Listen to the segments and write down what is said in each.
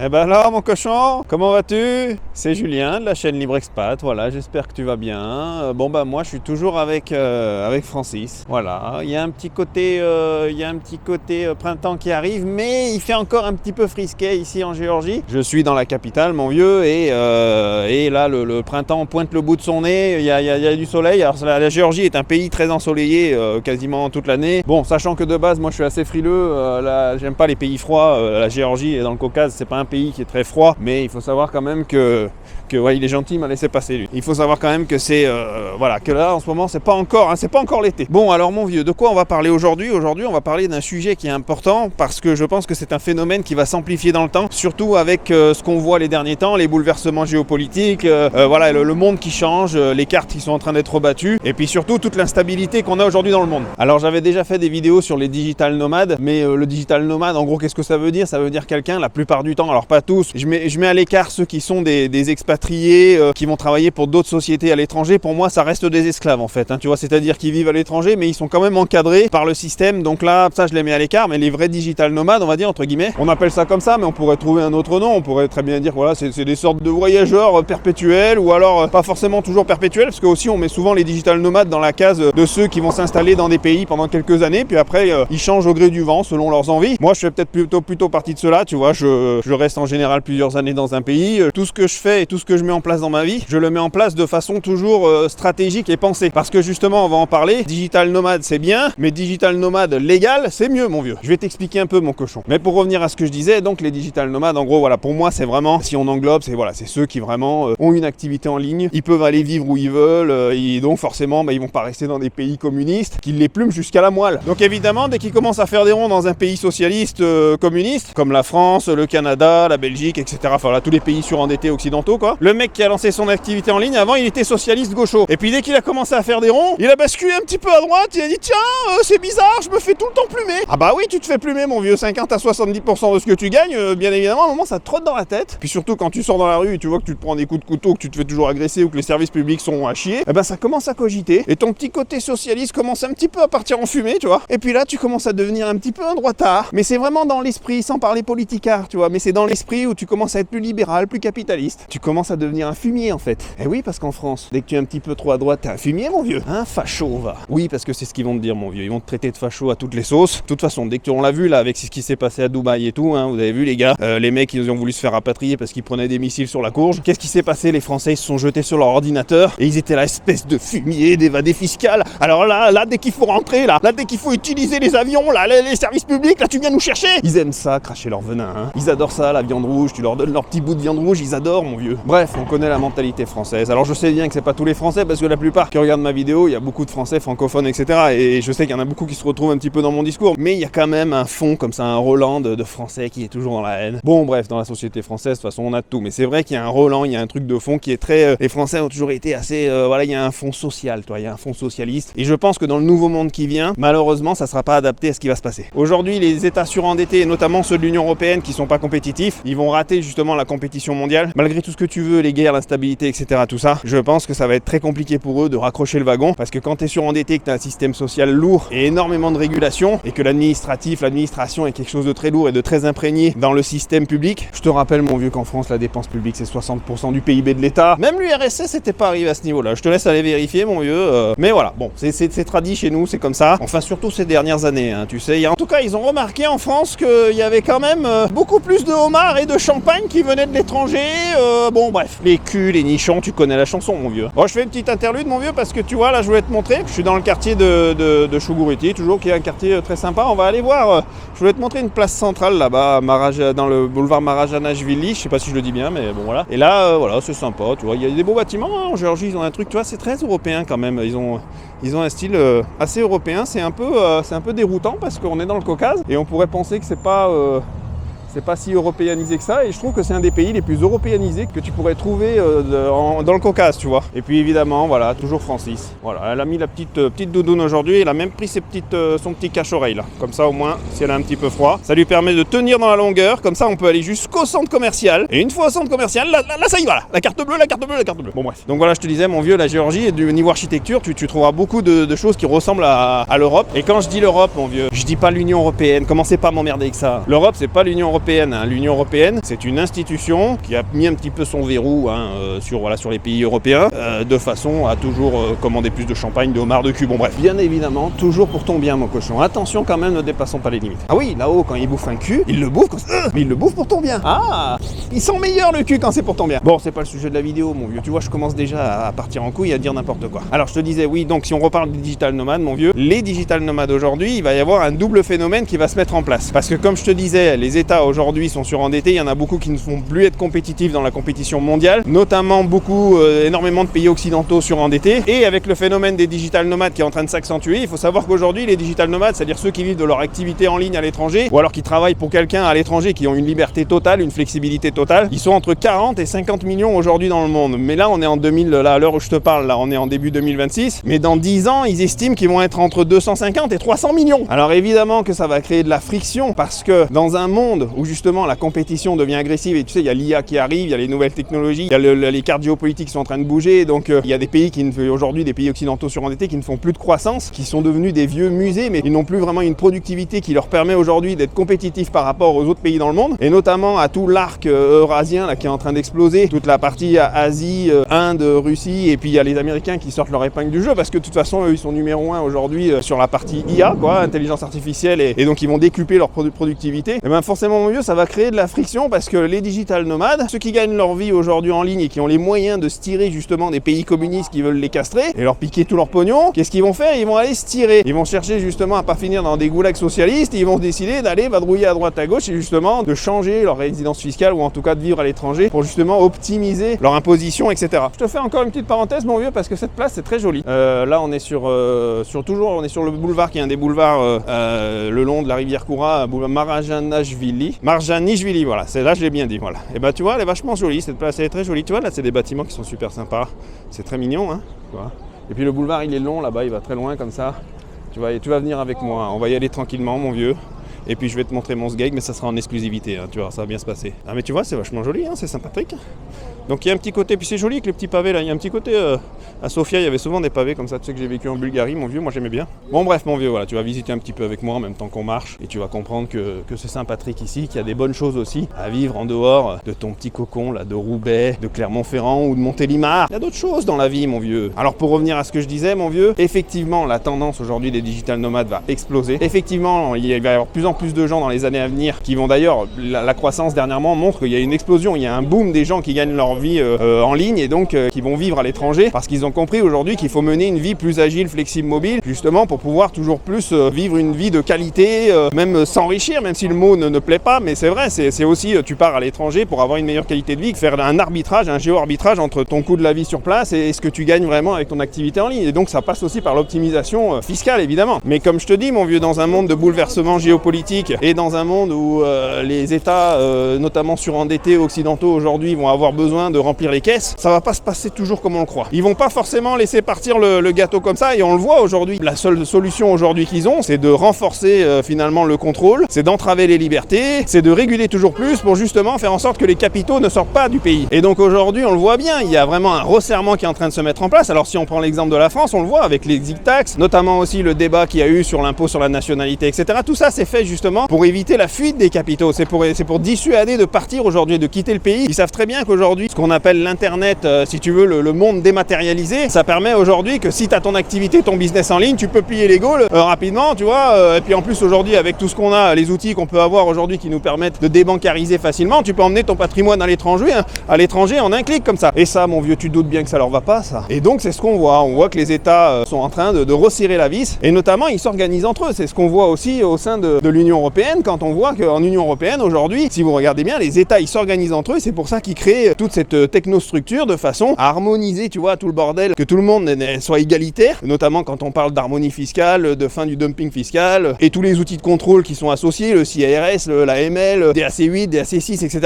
Eh ben alors mon cochon, comment vas-tu? C'est Julien de la chaîne Libre Expat, voilà, j'espère que tu vas bien. Moi je suis toujours avec Francis, voilà. Il y a un petit côté, printemps qui arrive, mais il fait encore un petit peu frisquet ici en Géorgie. Je suis dans la capitale mon vieux et là le printemps pointe le bout de son nez, il y a du soleil. Alors la Géorgie est un pays très ensoleillé quasiment toute l'année. Bon, sachant que de base moi je suis assez frileux, j'aime pas les pays froids, la Géorgie et dans le Caucase c'est pas un pays qui est très froid, mais il faut savoir quand même que ouais, il est gentil, il m'a laissé passer lui. Il faut savoir quand même que c'est que là en ce moment c'est pas encore l'été. Bon alors mon vieux, de quoi on va parler aujourd'hui? Aujourd'hui on va parler d'un sujet qui est important parce que je pense que c'est un phénomène qui va s'amplifier dans le temps, surtout avec ce qu'on voit les derniers temps, les bouleversements géopolitiques, le monde qui change, les cartes qui sont en train d'être rebattues et puis surtout toute l'instabilité qu'on a aujourd'hui dans le monde. Alors j'avais déjà fait des vidéos sur les digital nomades, mais le digital nomade en gros qu'est-ce que ça veut dire? Ça veut dire quelqu'un, la plupart du temps, alors pas tous, je mets à l'écart ceux qui sont des expatriés qui vont travailler pour d'autres sociétés à l'étranger. Pour moi ça reste des esclaves en fait, tu vois, c'est-à-dire qu'ils vivent à l'étranger mais ils sont quand même encadrés par le système, donc là ça je les mets à l'écart. Mais les vrais digital nomades on va dire entre guillemets, on appelle ça comme ça mais on pourrait trouver un autre nom, on pourrait très bien dire voilà c'est des sortes de voyageurs perpétuels ou alors pas forcément toujours perpétuels, parce que aussi on met souvent les digital nomades dans la case de ceux qui vont s'installer dans des pays pendant quelques années puis après ils changent au gré du vent selon leurs envies. Moi je fais peut-être plutôt partie de ceux-là, tu vois, je reste en général plusieurs années dans un pays, tout ce que je fais et tout ce que je mets en place dans ma vie, je le mets en place de façon toujours stratégique et pensée, parce que justement on va en parler, digital nomade c'est bien, mais digital nomade légal c'est mieux mon vieux. Je vais t'expliquer un peu mon cochon. Mais pour revenir à ce que je disais, donc les digital nomades en gros voilà, pour moi c'est vraiment, si on englobe, c'est ceux qui vraiment ont une activité en ligne, ils peuvent aller vivre où ils veulent, et donc forcément ils vont pas rester dans des pays communistes qui les plument jusqu'à la moelle. Donc évidemment dès qu'ils commencent à faire des ronds dans un pays socialiste communiste, comme la France, le Canada, la Belgique, etc. Enfin voilà, tous les pays surendettés occidentaux quoi. Le mec qui a lancé son activité en ligne, avant il était socialiste gaucho. Et puis dès qu'il a commencé à faire des ronds, il a basculé un petit peu à droite, il a dit tiens, c'est bizarre, je me fais tout le temps plumer. Ah bah oui, tu te fais plumer mon vieux, 50 à 70% de ce que tu gagnes, bien évidemment, à un moment ça te trotte dans la tête. Puis surtout quand tu sors dans la rue et tu vois que tu te prends des coups de couteau, que tu te fais toujours agresser ou que les services publics sont à chier, eh ben ça commence à cogiter. Et ton petit côté socialiste commence un petit peu à partir en fumée, tu vois. Et puis là tu commences à devenir un petit peu un droitard. Mais c'est vraiment dans l'esprit, sans parler politicard, tu vois, mais c'est dans l'esprit où tu commences à être plus libéral, plus capitaliste. Tu commences à devenir un fumier en fait. Et oui, parce qu'en France, dès que tu es un petit peu trop à droite, t'es un fumier mon vieux. Un facho va. Oui, parce que c'est ce qu'ils vont te dire mon vieux. Ils vont te traiter de facho à toutes les sauces. De toute façon, dès que on l'a vu là avec ce qui s'est passé à Dubaï et tout, vous avez vu les gars, les mecs ils ont voulu se faire rapatrier parce qu'ils prenaient des missiles sur la courge. Qu'est-ce qui s'est passé? Les Français ils se sont jetés sur leur ordinateur et ils étaient là, espèce de fumier, d'évadés fiscal. Alors là dès qu'il faut rentrer, là dès qu'il faut utiliser les avions, là les services publics, là tu viens nous chercher. Ils aiment ça, cracher leur venin. Ils adorent ça, la viande rouge. Tu leur donnes leur petit bout de viande rouge, ils adorent mon vieux. Bref, on connaît la mentalité française. Alors je sais bien que c'est pas tous les Français parce que la plupart qui regardent ma vidéo, il y a beaucoup de Français francophones, etc. Et je sais qu'il y en a beaucoup qui se retrouvent un petit peu dans mon discours. Mais il y a quand même un fond comme ça, un Roland de Français qui est toujours dans la haine. Bon bref, dans la société française, de toute façon on a de tout. Mais c'est vrai qu'il y a un Roland, il y a un truc de fond qui est très... les Français ont toujours été assez... il y a un fond social, il y a un fond socialiste. Et je pense que dans le nouveau monde qui vient, malheureusement, ça sera pas adapté à ce qui va se passer. Aujourd'hui, les États surendettés, et notamment ceux de l'Union Européenne qui sont pas compétitifs, ils vont rater justement la compétition mondiale. Malgré tout ce que tu veux, les guerres, l'instabilité, etc. tout ça, je pense que ça va être très compliqué pour eux de raccrocher le wagon, parce que quand tu es surendetté, que tu as un système social lourd et énormément de régulation, et que l'administration est quelque chose de très lourd et de très imprégné dans le système public, je te rappelle mon vieux qu'en France la dépense publique c'est 60% du PIB de l'État. Même l'URSS c'était pas arrivé à ce niveau-là. Je te laisse aller vérifier mon vieux. Mais voilà, bon, c'est tradit chez nous, c'est comme ça. Enfin surtout ces dernières années, tu sais. En tout cas ils ont remarqué en France qu'il y avait quand même beaucoup plus de homards et de champagne qui venaient de l'étranger. Bon bref, les culs, les nichons, tu connais la chanson mon vieux. Bon, je fais une petite interlude mon vieux parce que tu vois là je voulais te montrer. Je suis dans le quartier de Chougourouti, toujours qui est un quartier très sympa. On va aller voir. Je voulais te montrer une place centrale là-bas, dans le boulevard Marajanashvili. Je sais pas si je le dis bien, mais bon voilà. Et là, voilà, c'est sympa, tu vois. Il y a des beaux bâtiments en Géorgie. Ils ont un truc, tu vois, c'est très européen quand même. Ils ont un style assez européen. C'est un peu déroutant parce qu'on est dans le Caucase et on pourrait penser que c'est pas si européanisé que ça, et je trouve que c'est un des pays les plus européanisés que tu pourrais trouver dans le Caucase, tu vois. Et puis évidemment, voilà, toujours Francis. Voilà, elle a mis la petite doudoune aujourd'hui, elle a même pris son petit cache-oreille là. Comme ça au moins, si elle a un petit peu froid, ça lui permet de tenir dans la longueur, comme ça on peut aller jusqu'au centre commercial. Et une fois au centre commercial, là ça y va là, la carte bleue. Bon bref. Donc voilà, je te disais, mon vieux, la Géorgie, et du niveau architecture, tu trouveras beaucoup de choses qui ressemblent à l'Europe. Et quand je dis l'Europe, mon vieux, je dis pas l'Union Européenne, commencez pas à m'emmerder avec ça. L'Europe, c'est pas l'Union Européenne. européenne. L'Union européenne, c'est une institution qui a mis un petit peu son verrou sur les pays européens, de façon à toujours commander plus de champagne, de homard, de cul. Bon bref, bien évidemment, toujours pour ton bien, mon cochon. Attention quand même, ne dépassons pas les limites. Ah oui, là-haut, quand ils bouffent un cul, ils le bouffent, mais ils le bouffent pour ton bien. Ah, ils sont meilleurs le cul quand c'est pour ton bien. Bon, c'est pas le sujet de la vidéo, mon vieux. Tu vois, je commence déjà à partir en couille et à dire n'importe quoi. Alors, je te disais, oui, donc si on reparle des digital nomades, mon vieux, les digital nomades aujourd'hui, il va y avoir un double phénomène qui va se mettre en place. Parce que comme je te disais, les États aujourd'hui sont surendettés, il y en a beaucoup qui ne vont plus être compétitifs dans la compétition mondiale, notamment énormément de pays occidentaux surendettés. Et avec le phénomène des digital nomades qui est en train de s'accentuer, il faut savoir qu'aujourd'hui, les digital nomades, c'est-à-dire ceux qui vivent de leur activité en ligne à l'étranger, ou alors qui travaillent pour quelqu'un à l'étranger, qui ont une liberté totale, une flexibilité totale, ils sont entre 40 et 50 millions aujourd'hui dans le monde. Mais là, on est en 2000, là, à l'heure où je te parle, là, on est en début 2026. Mais dans 10 ans, ils estiment qu'ils vont être entre 250 et 300 millions. Alors évidemment que ça va créer de la friction parce que dans un monde où justement la compétition devient agressive, et tu sais, il y a l'IA qui arrive, il y a les nouvelles technologies, il y a les cartes géopolitiques qui sont en train de bouger, donc il y a des pays aujourd'hui, des pays occidentaux surendettés qui ne font plus de croissance, qui sont devenus des vieux musées, mais ils n'ont plus vraiment une productivité qui leur permet aujourd'hui d'être compétitifs par rapport aux autres pays dans le monde, et notamment à tout l'arc eurasien là, qui est en train d'exploser, toute la partie Asie, Inde, Russie, et puis il y a les Américains qui sortent leur épingle du jeu, parce que de toute façon, eux, ils sont numéro 1 aujourd'hui sur la partie IA, quoi, intelligence artificielle, et donc ils vont décupler leur productivité. Et bien forcément, mon vieux, ça va créer de la friction, parce que les digital nomades, ceux qui gagnent leur vie aujourd'hui en ligne et qui ont les moyens de se tirer justement des pays communistes qui veulent les castrer et leur piquer tout leur pognon, qu'est-ce qu'ils vont faire? Ils vont aller se tirer. Ils vont chercher justement à pas finir dans des goulags socialistes, et ils vont décider d'aller vadrouiller à droite à gauche et justement de changer leur résidence fiscale ou en tout cas de vivre à l'étranger pour justement optimiser leur imposition, etc. Je te fais encore une petite parenthèse, mon vieux, parce que cette place c'est très joli. Là on est on est sur le boulevard qui est un des boulevards le long de la rivière Koura, boulevard Marjanishvili, voilà, c'est là je l'ai bien dit, voilà. Et bah tu vois, elle est vachement jolie, cette place elle est très jolie, tu vois, là c'est des bâtiments qui sont super sympas, c'est très mignon, hein, tu vois. Et puis le boulevard il est long là-bas, il va très loin comme ça, tu vois, et tu vas venir avec moi, on va y aller tranquillement, mon vieux. Et puis je vais te montrer mon sgeg, mais ça sera en exclusivité, hein, tu vois, ça va bien se passer. Ah mais tu vois, c'est vachement joli, hein, c'est sympathique. Donc il y a un petit côté, puis c'est joli avec les petits pavés là, il y a un petit côté, à Sofia il y avait souvent des pavés comme ça, tu sais que j'ai vécu en Bulgarie, mon vieux, moi j'aimais bien. Bon bref mon vieux, voilà, tu vas visiter un petit peu avec moi en même temps qu'on marche, et tu vas comprendre que c'est Saint-Patrick ici, qu'il y a des bonnes choses aussi à vivre en dehors de ton petit cocon là, de Roubaix, de Clermont-Ferrand ou de Montélimar. Il y a d'autres choses dans la vie, mon vieux. Alors pour revenir à ce que je disais, mon vieux, effectivement la tendance aujourd'hui des digital nomades va exploser. Effectivement, il va y avoir de plus en plus de gens dans les années à venir qui vont d'ailleurs, la croissance dernièrement montre qu'il y a une explosion, il y a un boom des gens qui gagnent leur vie en ligne et donc qui vont vivre à l'étranger parce qu'ils ont compris aujourd'hui qu'il faut mener une vie plus agile, flexible, mobile, justement pour pouvoir toujours plus vivre une vie de qualité, même s'enrichir, même si le mot ne plaît pas, mais c'est vrai, c'est aussi tu pars à l'étranger pour avoir une meilleure qualité de vie, faire un arbitrage, un géo-arbitrage entre ton coût de la vie sur place et ce que tu gagnes vraiment avec ton activité en ligne. Et donc ça passe aussi par l'optimisation fiscale évidemment. Mais comme je te dis, mon vieux, dans un monde de bouleversement géopolitique et dans un monde où les États, notamment surendettés occidentaux aujourd'hui, vont avoir besoin de remplir les caisses, ça va pas se passer toujours comme on le croit. Ils vont pas forcément laisser partir le gâteau comme ça, et on le voit aujourd'hui. La seule solution aujourd'hui qu'ils ont, c'est de renforcer finalement le contrôle, c'est d'entraver les libertés, c'est de réguler toujours plus pour justement faire en sorte que les capitaux ne sortent pas du pays. Et donc aujourd'hui, on le voit bien, il y a vraiment un resserrement qui est en train de se mettre en place. Alors si on prend l'exemple de la France, on le voit avec les zig-tax, notamment aussi le débat qu'il y a eu sur l'impôt sur la nationalité, etc. Tout ça, c'est fait justement pour éviter la fuite des capitaux. C'est pour dissuader de partir aujourd'hui, de quitter le pays. Ils savent très bien qu'aujourd'hui, ce qu'on appelle l'internet, si tu veux, le monde dématérialisé, ça permet aujourd'hui que si tu as ton activité, ton business en ligne, tu peux plier les gaules rapidement, tu vois. Et puis en plus aujourd'hui, avec tout ce qu'on a, les outils qu'on peut avoir aujourd'hui qui nous permettent de débancariser facilement, tu peux emmener ton patrimoine à l'étranger en un clic comme ça. Et ça, mon vieux, tu doutes bien que ça leur va pas, ça. Et donc c'est ce qu'on voit. On voit que les États sont en train de resserrer la vis, et notamment ils s'organisent entre eux. C'est ce qu'on voit aussi au sein de l'Union européenne, quand on voit qu'en Union européenne aujourd'hui, si vous regardez bien, les États ils s'organisent entre eux. C'est pour ça qu'ils créent toute cette technostructure de façon à harmoniser, tu vois, tout le bordel, que tout le monde soit égalitaire, notamment quand on parle d'harmonie fiscale, de fin du dumping fiscal, et tous les outils de contrôle qui sont associés, le CIRS, l'AML, DAC8, DAC6, etc.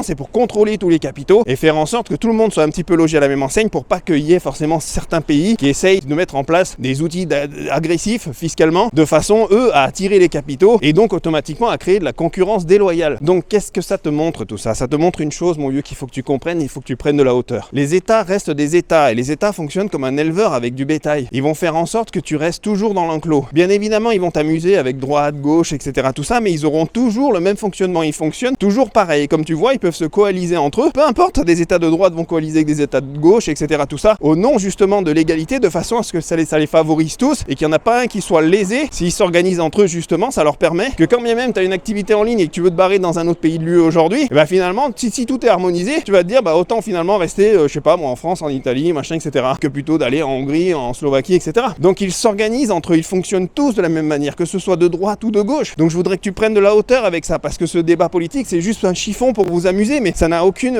C'est pour contrôler tous les capitaux et faire en sorte que tout le monde soit un petit peu logé à la même enseigne, pour pas qu'il y ait forcément certains pays qui essayent de mettre en place des outils agressifs fiscalement, de façon, eux, à attirer les capitaux et donc automatiquement à créer de la concurrence déloyale. Donc qu'est-ce que ça te montre tout ça? Ça te montre une chose, mon vieux, qu'il faut que tu comprennes, il faut que tu prennes de la hauteur. Les États restent des États, et les États fonctionnent comme un éleveur avec du bétail. Ils vont faire en sorte que tu restes toujours dans l'enclos. Bien évidemment, ils vont t'amuser avec droite, gauche, etc. tout ça, mais ils auront toujours le même fonctionnement. Ils fonctionnent toujours pareil. Comme tu vois, ils peuvent se coaliser entre eux. Peu importe, des États de droite vont coaliser avec des États de gauche, etc. tout ça, au nom justement de l'égalité, de façon à ce que ça les favorise tous et qu'il n'y en a pas un qui soit lésé. S'ils s'organisent entre eux, justement, ça leur permet que quand bien même tu as une activité en ligne et que tu veux te barrer dans un autre pays de l'UE aujourd'hui, et finalement, si tout est harmonisé, tu vas te dire, autant finalement rester, je sais pas, moi en France, en Italie, machin, etc., que plutôt d'aller en Hongrie, en Slovaquie, etc. Donc ils s'organisent entre eux, ils fonctionnent tous de la même manière, que ce soit de droite ou de gauche. Donc je voudrais que tu prennes de la hauteur avec ça, parce que ce débat politique, c'est juste un chiffon pour vous amuser, mais ça n'a aucune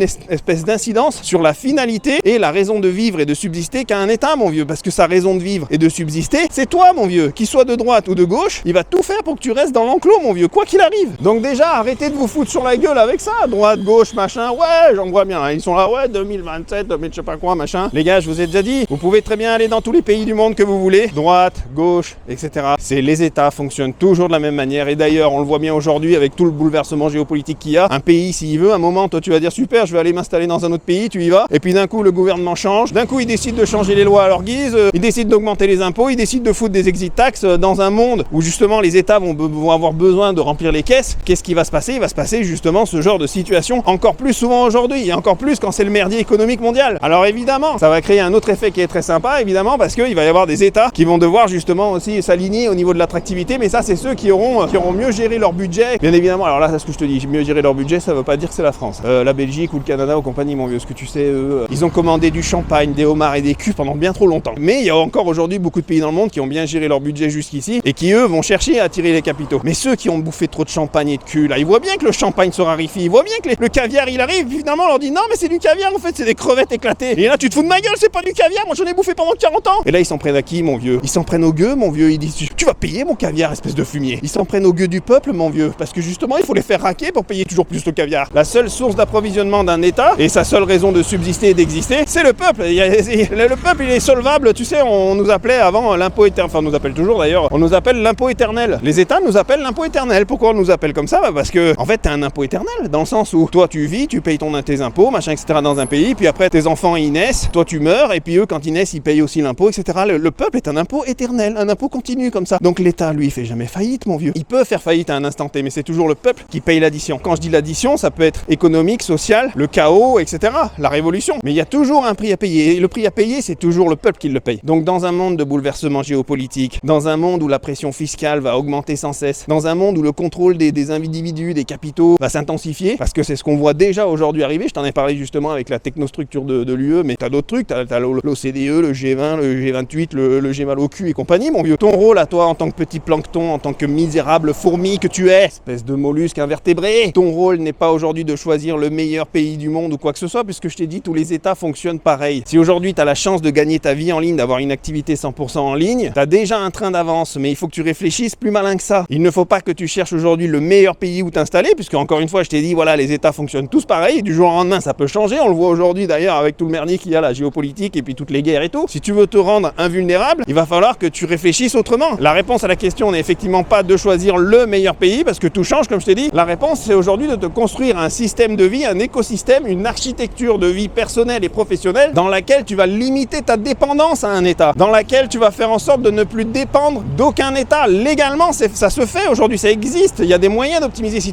espèce d'incidence sur la finalité et la raison de vivre et de subsister qu'a un État, mon vieux, parce que sa raison de vivre et de subsister, c'est toi, mon vieux, qu'il soit de droite ou de gauche, il va tout faire pour que tu restes dans l'enclos, mon vieux, quoi qu'il arrive. Donc déjà, arrêtez de vous foutre sur la gueule avec ça, droite, gauche, machin, ouais, j'en vois bien, hein. Ils sont là, ouais, 2027, je sais pas quoi, machin. Les gars, je vous ai déjà dit, vous pouvez très bien aller dans tous les pays du monde que vous voulez, droite, gauche, etc. Les États fonctionnent toujours de la même manière, et d'ailleurs, on le voit bien aujourd'hui avec tout le bouleversement géopolitique qu'il y a. Un pays, s'il veut, un moment, toi tu vas dire, super, je vais aller m'installer dans un autre pays, tu y vas, et puis d'un coup, le gouvernement change, d'un coup, il décide de changer les lois à leur guise, il décide d'augmenter les impôts, il décide de foutre des exit tax dans un monde où justement les États vont avoir besoin de remplir les caisses. Qu'est-ce qui va se passer? Il va se passer justement ce genre de situation encore plus souvent aujourd'hui, et encore plus quand c'est le merdier économique mondial. Alors évidemment, ça va créer un autre effet qui est très sympa, évidemment, parce qu'il va y avoir des États qui vont devoir justement aussi s'aligner au niveau de l'attractivité, mais ça c'est ceux qui auront mieux géré leur budget. Bien évidemment, alors là, c'est ce que je te dis, mieux gérer leur budget, ça veut pas dire que c'est la France. La Belgique ou le Canada ou compagnie, mon vieux, ce que tu sais, eux, ils ont commandé du champagne, des homards et des culs pendant bien trop longtemps. Mais il y a encore aujourd'hui beaucoup de pays dans le monde qui ont bien géré leur budget jusqu'ici et qui eux vont chercher à attirer les capitaux. Mais ceux qui ont bouffé trop de champagne et de cul, là, ils voient bien que le champagne se raréfie, ils voient bien que le caviar il arrive, finalement on leur dit non mais c'est du caviar en fait, c'est des crevettes éclatées. Et là tu te fous de ma gueule, c'est pas du caviar, moi j'en ai bouffé pendant 40 ans. Et là ils s'en prennent à qui, mon vieux? Ils s'en prennent aux gueux, mon vieux, ils disent tu vas payer mon caviar, espèce de fumier. Ils s'en prennent aux gueux du peuple, mon vieux, parce que justement il faut les faire raquer pour payer toujours plus le caviar. La seule source d'approvisionnement d'un État et sa seule raison de subsister et d'exister, c'est le peuple. Le peuple il est solvable, tu sais, on nous appelait avant l'impôt éternel, enfin on nous appelle toujours d'ailleurs, on nous appelle l'impôt éternel. Les États nous appellent l'impôt éternel. Pourquoi on nous appelle comme ça? Parce que en fait t'as un impôt éternel, dans le sens où toi tu vis, tu payes tes impôts, machin, etc. dans un pays, puis après tes enfants ils naissent, toi tu meurs, et puis eux quand ils naissent ils payent aussi l'impôt, etc. Le peuple est un impôt éternel, un impôt continu comme ça. Donc l'État lui il fait jamais faillite, mon vieux. Il peut faire faillite à un instant T, mais c'est toujours le peuple qui paye l'addition. Quand je dis l'addition, ça peut être économique, social, le chaos, etc. La révolution. Mais il y a toujours un prix à payer, et le prix à payer c'est toujours le peuple qui le paye. Donc dans un monde de bouleversement géopolitique, dans un monde où la pression fiscale va augmenter sans cesse, dans un monde où le contrôle des individus, des capitaux va s'intensifier, parce que c'est ce qu'on voit déjà aujourd'hui arriver. Je t'en ai parlé justement avec la technostructure de l'UE, mais t'as d'autres trucs, t'as l'OCDE, le G20, le G28, le G mal au cul et compagnie, mon vieux. Ton rôle à toi en tant que petit plancton, en tant que misérable fourmi que tu es, espèce de mollusque invertébré, ton rôle n'est pas aujourd'hui de choisir le meilleur pays du monde ou quoi que ce soit, puisque je t'ai dit, tous les États fonctionnent pareil. Si aujourd'hui t'as la chance de gagner ta vie en ligne, d'avoir une activité 100% en ligne, t'as déjà un train d'avance, mais il faut que tu réfléchisses plus malin que ça. Il ne faut pas que tu cherches aujourd'hui le meilleur pays où t'installer, puisque encore une fois je t'ai dit, voilà, les États fonctionnent tous pareil, et du jour au lendemain ça peut changer, on le voit aujourd'hui d'ailleurs avec tout le merdier qu'il y a, la géopolitique et puis toutes les guerres et tout. Si tu veux te rendre invulnérable, il va falloir que tu réfléchisses autrement. La réponse à la question n'est effectivement pas de choisir le meilleur pays, parce que tout change comme je t'ai dit. La réponse c'est aujourd'hui de te construire un système de vie, un écosystème, une architecture de vie personnelle et professionnelle dans laquelle tu vas limiter ta dépendance à un État, dans laquelle tu vas faire en sorte de ne plus dépendre d'aucun État. Légalement, ça se fait aujourd'hui, ça existe. Il y a des moyens d'optimiser. Si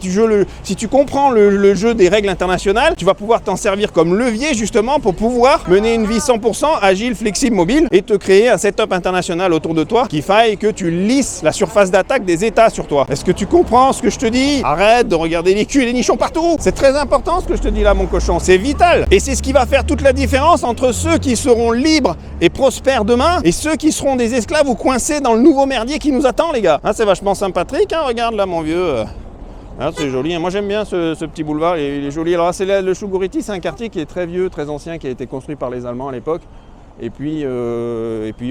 tu comprends le jeu des règles internationales, tu vas pouvoir t'en servir comme levier justement pour pouvoir mener une vie 100% agile, flexible, mobile et te créer un setup international autour de toi qui faille que tu lisses la surface d'attaque des États sur toi. Est-ce que tu comprends ce que je te dis? Arrête de regarder les culs et les nichons partout. C'est très important ce que je te dis là, mon cochon. C'est vital. Et c'est ce qui va faire toute la différence entre ceux qui seront libres et prospères demain et ceux qui seront des esclaves ou coincés dans le nouveau merdier qui nous attend, les gars. Ah, c'est vachement sympathique, hein, regarde là, mon vieux. Ah, c'est joli, moi j'aime bien ce petit boulevard, il est joli. Alors le Chougouriti, c'est un quartier qui est très vieux, très ancien, qui a été construit par les Allemands à l'époque. Et puis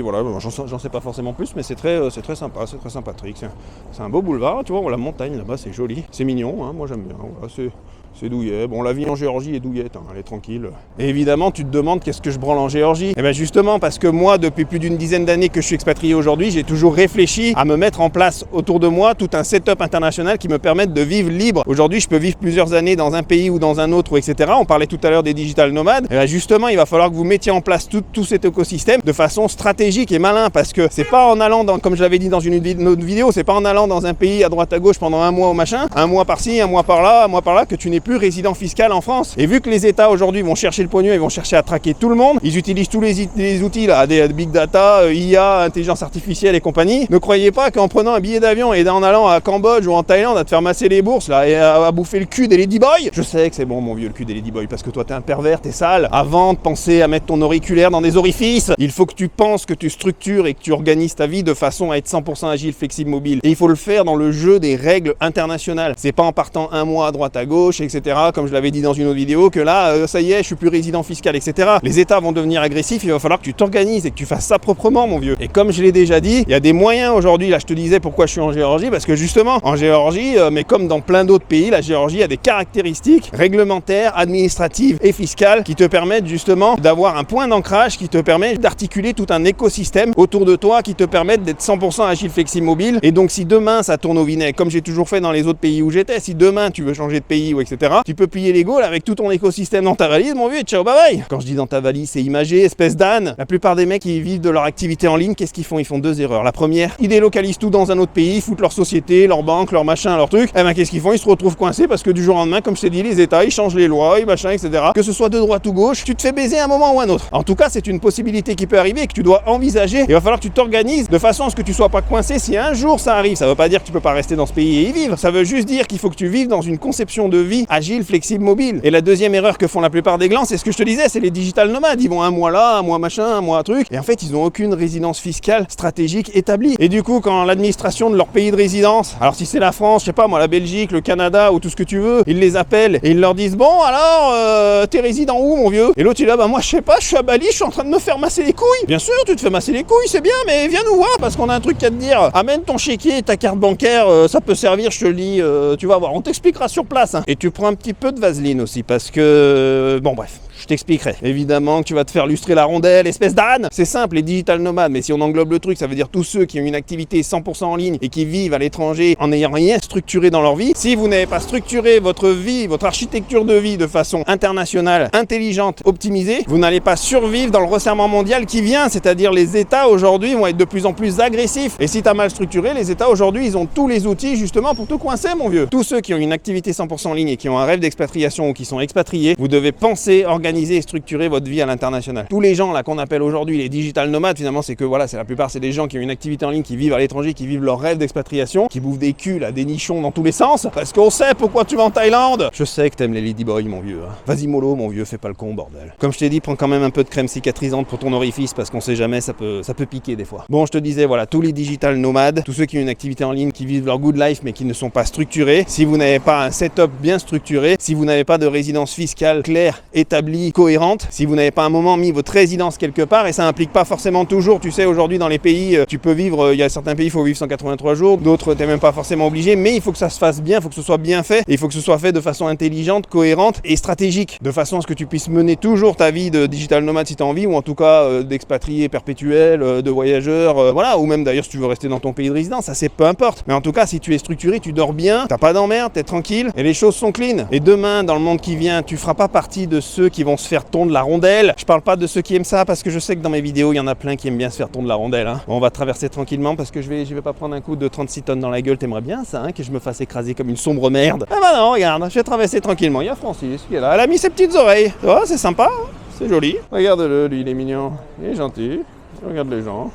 voilà, j'en sais pas forcément plus, mais c'est très sympa, c'est très sympathique. C'est un beau boulevard, tu vois, la montagne là-bas, c'est joli, c'est mignon, hein, moi j'aime bien. Voilà, c'est douillet. Bon, la vie en Géorgie est douillette, hein, elle est tranquille. Et évidemment, tu te demandes qu'est-ce que je branle en Géorgie. Et bien justement, parce que moi, depuis plus d'une dizaine d'années que je suis expatrié aujourd'hui, j'ai toujours réfléchi à me mettre en place autour de moi tout un setup international qui me permette de vivre libre. Aujourd'hui, je peux vivre plusieurs années dans un pays ou dans un autre, etc. On parlait tout à l'heure des digital nomades. Et bien justement, il va falloir que vous mettiez en place tout cet écosystème de façon stratégique et malin, parce que c'est pas en allant comme je l'avais dit dans une autre vidéo, c'est pas en allant dans un pays à droite à gauche pendant un mois au machin, un mois par-ci, un mois par-là, un mois par-là, que tu n'es plus résident fiscal en France. Et vu que les États aujourd'hui vont chercher le pognon, ils vont chercher à traquer tout le monde, ils utilisent tous les outils là, des big data, IA, intelligence artificielle et compagnie. Ne croyez pas qu'en prenant un billet d'avion et en allant à Cambodge ou en Thaïlande à te faire masser les bourses là et à bouffer le cul des ladyboys, je sais que c'est bon mon vieux le cul des ladyboys, parce que toi t'es un pervers, t'es sale. Avant de penser à mettre ton auriculaire dans des orifices, il faut que tu penses, que tu structures et que tu organises ta vie de façon à être 100% agile, flexible, mobile. Et il faut le faire dans le jeu des règles internationales. C'est pas en partant un mois à droite à gauche, etc. Comme je l'avais dit dans une autre vidéo, que là, ça y est, je suis plus résident fiscal, etc. Les États vont devenir agressifs, il va falloir que tu t'organises et que tu fasses ça proprement, mon vieux. Et comme je l'ai déjà dit, il y a des moyens aujourd'hui, là je te disais pourquoi je suis en Géorgie, parce que justement, en Géorgie, mais comme dans plein d'autres pays, la Géorgie a des caractéristiques réglementaires, administratives et fiscales qui te permettent justement d'avoir un point d'ancrage qui te permet d'articuler tout un écosystème autour de toi qui te permettent d'être 100% agile, flexible, mobile. Et donc si demain ça tourne au vinaigre, comme j'ai toujours fait dans les autres pays où j'étais, si demain tu veux changer de pays ou etc., tu peux plier les gaules avec tout ton écosystème dans ta valise, mon vieux, et ciao bye bye. Quand je dis dans ta valise, c'est imagé, espèce d'âne. La plupart des mecs qui vivent de leur activité en ligne, qu'est-ce qu'ils font? Ils font deux erreurs. La première, ils délocalisent tout dans un autre pays, ils foutent leur société, leur banque, leur machin, leur truc. Et ben qu'est-ce qu'ils font? Ils se retrouvent coincés parce que du jour au lendemain, comme je t'ai dit, les États, ils changent les lois, ils machin, etc. Que ce soit de droite ou gauche, tu te fais baiser à un moment ou un autre. En tout cas, c'est une possibilité qui peut arriver et que tu dois envisager. Il va falloir que tu t'organises de façon à ce que tu sois pas coincé si un jour ça arrive. Ça veut pas dire que tu peux pas rester dans ce pays et y vivre. Ça veut juste dire qu'il faut que tu vives dans une conception de vie agile, flexible, mobile. Et la deuxième erreur que font la plupart des glands, c'est ce que je te disais, c'est les digital nomades. Ils vont un mois là, un mois machin, un mois truc. Et en fait, ils ont aucune résidence fiscale stratégique établie. Et du coup, quand l'administration de leur pays de résidence, alors si c'est la France, je sais pas moi, la Belgique, le Canada ou tout ce que tu veux, ils les appellent et ils leur disent bon alors, t'es résident où mon vieux? Et l'autre il est là, bah moi je sais pas, je suis à Bali, je suis en train de me faire masser les couilles. Bien sûr, tu te fais masser les couilles, c'est bien, mais viens nous voir parce qu'on a un truc à te dire. Amène ton chéquier et ta carte bancaire, ça peut servir, je te le dis, tu vas voir, on t'expliquera sur place. Hein. Et tu prends un petit peu de vaseline aussi parce que, bon bref. Je t'expliquerai. Évidemment que tu vas te faire lustrer la rondelle, espèce d'âne. C'est simple, les digital nomades, mais si on englobe le truc, ça veut dire tous ceux qui ont une activité 100% en ligne et qui vivent à l'étranger en n'ayant rien structuré dans leur vie. Si vous n'avez pas structuré votre vie, votre architecture de vie de façon internationale, intelligente, optimisée, vous n'allez pas survivre dans le resserrement mondial qui vient. C'est-à-dire les États aujourd'hui vont être de plus en plus agressifs. Et si tu as mal structuré, les États aujourd'hui, ils ont tous les outils justement pour te coincer, mon vieux. Tous ceux qui ont une activité 100% en ligne et qui ont un rêve d'expatriation ou qui sont expatriés, vous devez penser, organiser et structurer votre vie à l'international. Tous les gens là qu'on appelle aujourd'hui les digital nomades, finalement c'est que voilà, c'est la plupart c'est des gens qui ont une activité en ligne, qui vivent à l'étranger, qui vivent leur rêve d'expatriation, qui bouffent des culs là, des nichons dans tous les sens, parce qu'on sait pourquoi tu vas en Thaïlande. Je sais que t'aimes les ladyboys mon vieux. Hein. Vas-y mollo mon vieux, fais pas le con bordel. Comme je t'ai dit, prends quand même un peu de crème cicatrisante pour ton orifice parce qu'on sait jamais, ça peut piquer des fois. Bon, je te disais voilà, tous les digital nomades, tous ceux qui ont une activité en ligne, qui vivent leur good life mais qui ne sont pas structurés. Si vous n'avez pas un setup bien structuré, si vous n'avez pas de résidence fiscale claire, établie, cohérente, si vous n'avez pas un moment mis votre résidence quelque part, et ça implique pas forcément toujours, tu sais, aujourd'hui dans les pays, tu peux vivre, il y a certains pays, il faut vivre 183 jours, d'autres, t'es même pas forcément obligé, mais il faut que ça se fasse bien, il faut que ce soit bien fait, et il faut que ce soit fait de façon intelligente, cohérente et stratégique, de façon à ce que tu puisses mener toujours ta vie de digital nomade si tu as envie, ou en tout cas d'expatrié perpétuel, de voyageur, voilà, ou même d'ailleurs si tu veux rester dans ton pays de résidence, ça c'est peu importe, mais en tout cas si tu es structuré, tu dors bien, t'as pas d'emmerde, t'es tranquille, et les choses sont clean, et demain, dans le monde qui vient, tu feras pas partie de ceux qui vont se faire tondre la rondelle. Je parle pas de ceux qui aiment ça parce que je sais que dans mes vidéos il y en a plein qui aiment bien se faire tondre la rondelle. Hein. Bon, on va traverser tranquillement parce que je vais pas prendre un coup de 36 tonnes dans la gueule. T'aimerais bien ça, hein, que je me fasse écraser comme une sombre merde. Ah bah non, regarde, je vais traverser tranquillement. Il y a Francis qui est là. Elle a mis ses petites oreilles. Tu vois, c'est sympa, hein, c'est joli. Regarde-le, lui il est mignon, il est gentil. Regarde les gens.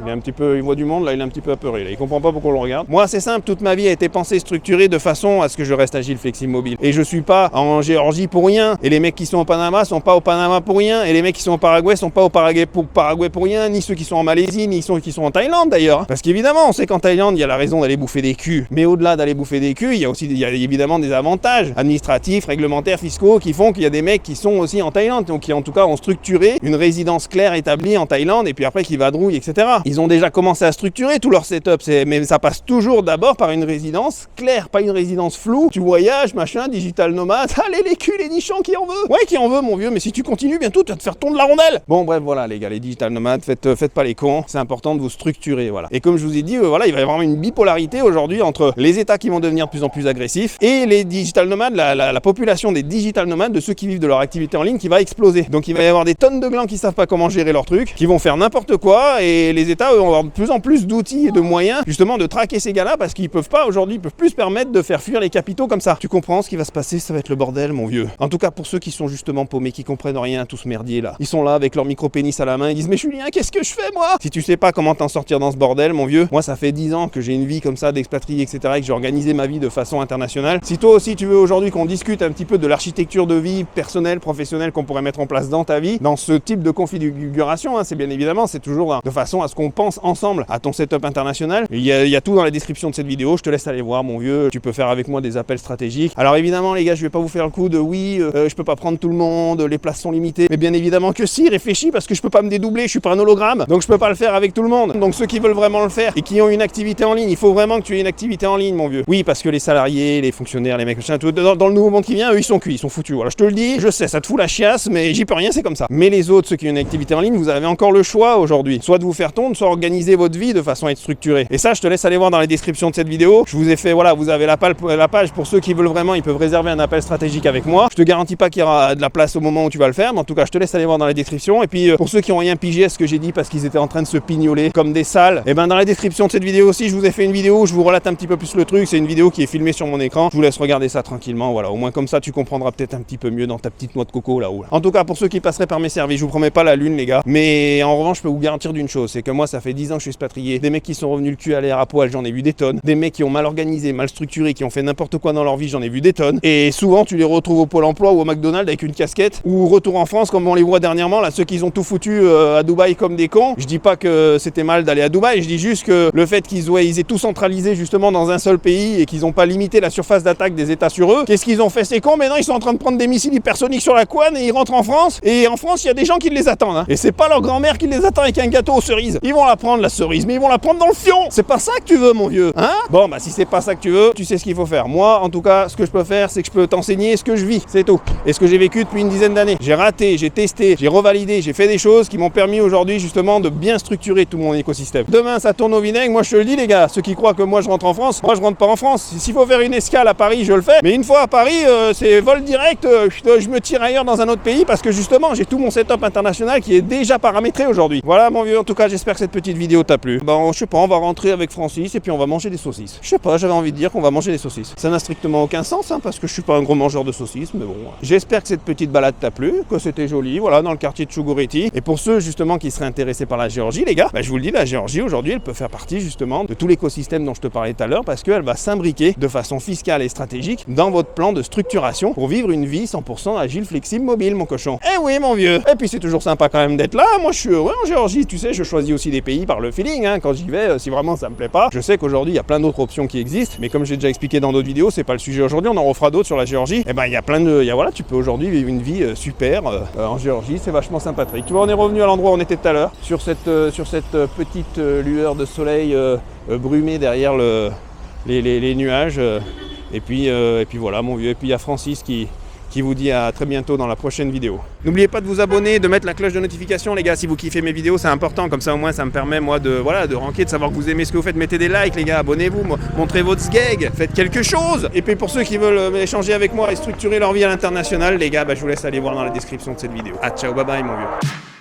Il est un petit peu, il voit du monde là, il est un petit peu apeuré là, il comprend pas pourquoi on le regarde. Moi c'est simple, toute ma vie a été pensée, structurée de façon à ce que je reste agile, flexible, mobile. Et je suis pas en Géorgie pour rien, et les mecs qui sont au Panama sont pas au Panama pour rien, et les mecs qui sont au Paraguay sont pas au Paraguay pour rien, ni ceux qui sont en Malaisie, ni ceux qui sont en Thaïlande d'ailleurs. Parce qu'évidemment, on sait qu'en Thaïlande, il y a la raison d'aller bouffer des culs. Mais au-delà d'aller bouffer des culs, il y a évidemment des avantages administratifs, réglementaires, fiscaux qui font qu'il y a des mecs qui sont aussi en Thaïlande, donc qui en tout cas ont structuré une résidence claire établie en Thaïlande, et puis après qui vadrouillent, etc. Ils ont déjà commencé à structurer tout leur setup, mais ça passe toujours d'abord par une résidence claire, pas une résidence floue. Tu voyages, machin, digital nomade. Allez les culs, les nichons, qui en veut? Ouais, qui en veut, mon vieux, mais si tu continues, bientôt tu vas te faire tondre la rondelle. Bon, bref, voilà, les gars, les digital nomades, faites pas les cons. C'est important de vous structurer, voilà. Et comme je vous ai dit, voilà, il va y avoir une bipolarité aujourd'hui entre les États qui vont devenir de plus en plus agressifs et les digital nomades, la population des digital nomades, de ceux qui vivent de leur activité en ligne, qui va exploser. Donc il va y avoir des tonnes de glands qui savent pas comment gérer leur truc, qui vont faire n'importe quoi, et les États, eux, vont avoir de plus en plus d'outils et de moyens justement de traquer ces gars-là, parce qu'ils peuvent pas aujourd'hui, ils peuvent plus se permettre de faire fuir les capitaux comme ça. Tu comprends ce qui va se passer? Ça va être le bordel, mon vieux. En tout cas pour ceux qui sont justement paumés, qui comprennent rien à tout ce merdier là. Ils sont là avec leur micro-pénis à la main, ils disent mais Julien, qu'est-ce que je fais moi? Si tu sais pas comment t'en sortir dans ce bordel, mon vieux, moi ça fait 10 ans que j'ai une vie comme ça d'expatrié, etc., et que j'ai organisé ma vie de façon internationale. Si toi aussi tu veux aujourd'hui qu'on discute un petit peu de l'architecture de vie personnelle, professionnelle qu'on pourrait mettre en place dans ta vie, dans ce type de configuration, hein, c'est bien évidemment, c'est toujours de façon à ce qu'on pense ensemble à ton setup international. Il y a tout dans la description de cette vidéo, je te laisse aller voir, mon vieux. Tu peux faire avec moi des appels stratégiques. Alors évidemment les gars, je vais pas vous faire le coup de oui, je peux pas prendre tout le monde, les places sont limitées, mais bien évidemment que si, réfléchis, parce que je peux pas me dédoubler, je suis pas un hologramme, donc je peux pas le faire avec tout le monde. Donc ceux qui veulent vraiment le faire et qui ont une activité en ligne, il faut vraiment que tu aies une activité en ligne, mon vieux. Oui, parce que les salariés, les fonctionnaires, les mecs, machin, tout, dans le nouveau monde qui vient, eux ils sont cuits, ils sont foutus. Voilà, je te le dis, je sais, ça te fout la chiasse, mais j'y peux rien, c'est comme ça. Mais les autres, ceux qui ont une activité en ligne, vous avez encore le choix aujourd'hui, soit de vous faire tondre, soit organiser votre vie de façon à être structurée. Et ça, je te laisse aller voir dans la description de cette vidéo. Je vous ai fait, voilà, vous avez la page pour ceux qui veulent vraiment, ils peuvent réserver un appel stratégique avec moi. Je te garantis pas qu'il y aura de la place au moment où tu vas le faire, mais en tout cas, je te laisse aller voir dans la description. Et puis, pour ceux qui ont rien pigé à ce que j'ai dit parce qu'ils étaient en train de se pignoler comme des salles, et ben dans la description de cette vidéo aussi, je vous ai fait une vidéo où je vous relate un petit peu plus le truc. C'est une vidéo qui est filmée sur mon écran. Je vous laisse regarder ça tranquillement, voilà. Au moins comme ça, tu comprendras peut-être un petit peu mieux dans ta petite noix de coco là-haut. En tout cas, pour ceux qui passeraient par mes services, je vous promets pas la lune, les gars. Mais en revanche, je peux vous garantir d'une chose, c'est que moi, ça fait 10 ans que je suis expatrié. Des mecs qui sont revenus le cul à l'air à poil, j'en ai vu des tonnes. Des mecs qui ont mal organisé, mal structuré, qui ont fait n'importe quoi dans leur vie, j'en ai vu des tonnes. Et souvent, tu les retrouves au Pôle emploi ou au McDonald's avec une casquette, ou retour en France, comme on les voit dernièrement, là, ceux qui ont tout foutu à Dubaï comme des cons. Je dis pas que c'était mal d'aller à Dubaï, je dis juste que le fait qu'ils aient tout centralisé justement dans un seul pays et qu'ils n'ont pas limité la surface d'attaque des États sur eux, qu'est-ce qu'ils ont fait ces cons? Maintenant, ils sont en train de prendre des missiles hypersoniques sur la couenne et ils rentrent en France. Et en France, il y a des gens qui les attendent. Hein. Et c'est pas leur grand-mère qui les attend avec un gâteau aux cerises. Ils vont la prendre, la cerise, mais ils vont la prendre dans le fion. C'est pas ça que tu veux, mon vieux. Hein? Bon, bah si c'est pas ça que tu veux, tu sais ce qu'il faut faire. Moi, en tout cas, ce que je peux faire, c'est que je peux t'enseigner ce que je vis. C'est tout. Et ce que j'ai vécu depuis une dizaine d'années. J'ai raté, j'ai testé, j'ai revalidé, j'ai fait des choses qui m'ont permis aujourd'hui justement de bien structurer tout mon écosystème. Demain, ça tourne au vinaigre. Moi, je te le dis, les gars. Ceux qui croient que moi, je rentre en France, moi, je rentre pas en France. S'il faut faire une escale à Paris, je le fais. Mais une fois à Paris, c'est vol direct. Je me tire ailleurs dans un autre pays parce que justement, j'ai tout mon setup international qui est déjà paramétré aujourd'hui. Voilà, mon vieux. En tout cas, j'espère que cette petite vidéo t'a plu. Bon, je sais pas, on va rentrer avec Francis et puis on va manger des saucisses. Je sais pas, j'avais envie de dire qu'on va manger des saucisses. Ça n'a strictement aucun sens, hein, parce que je suis pas un gros mangeur de saucisses, mais bon. J'espère que cette petite balade t'a plu, que c'était joli, voilà, dans le quartier de Chougoureti. Et pour ceux justement qui seraient intéressés par la Géorgie, les gars, bah, je vous le dis, la Géorgie aujourd'hui, elle peut faire partie justement de tout l'écosystème dont je te parlais tout à l'heure, parce qu'elle va s'imbriquer de façon fiscale et stratégique dans votre plan de structuration pour vivre une vie 100% agile, flexible, mobile, mon cochon. Eh oui, mon vieux. Et puis c'est toujours sympa quand même d'être là. Moi, je suis heureux en Géorgie, tu sais, je choisis aussi des pays par le feeling, hein. Quand j'y vais, si vraiment ça me plaît pas, je sais qu'aujourd'hui il y a plein d'autres options qui existent, mais comme j'ai déjà expliqué dans d'autres vidéos, c'est pas le sujet aujourd'hui, on en refera d'autres sur la Géorgie. Et ben il y a plein de, voilà, tu peux aujourd'hui vivre une vie super en Géorgie, c'est vachement sympathique. Tu vois, on est revenu à l'endroit où on était tout à l'heure, sur cette petite lueur de soleil brumée derrière les nuages, et puis voilà, mon vieux. Et puis il y a Francis qui vous dit à très bientôt dans la prochaine vidéo. N'oubliez pas de vous abonner, de mettre la cloche de notification, les gars, si vous kiffez mes vidéos, c'est important, comme ça au moins ça me permet moi de ranker, de savoir que vous aimez ce que vous faites. Mettez des likes, les gars, abonnez-vous, montrez votre sgeg, faites quelque chose. Et puis pour ceux qui veulent échanger avec moi et structurer leur vie à l'international, les gars, je vous laisse aller voir dans la description de cette vidéo. Ah, ciao, bye bye, mon vieux.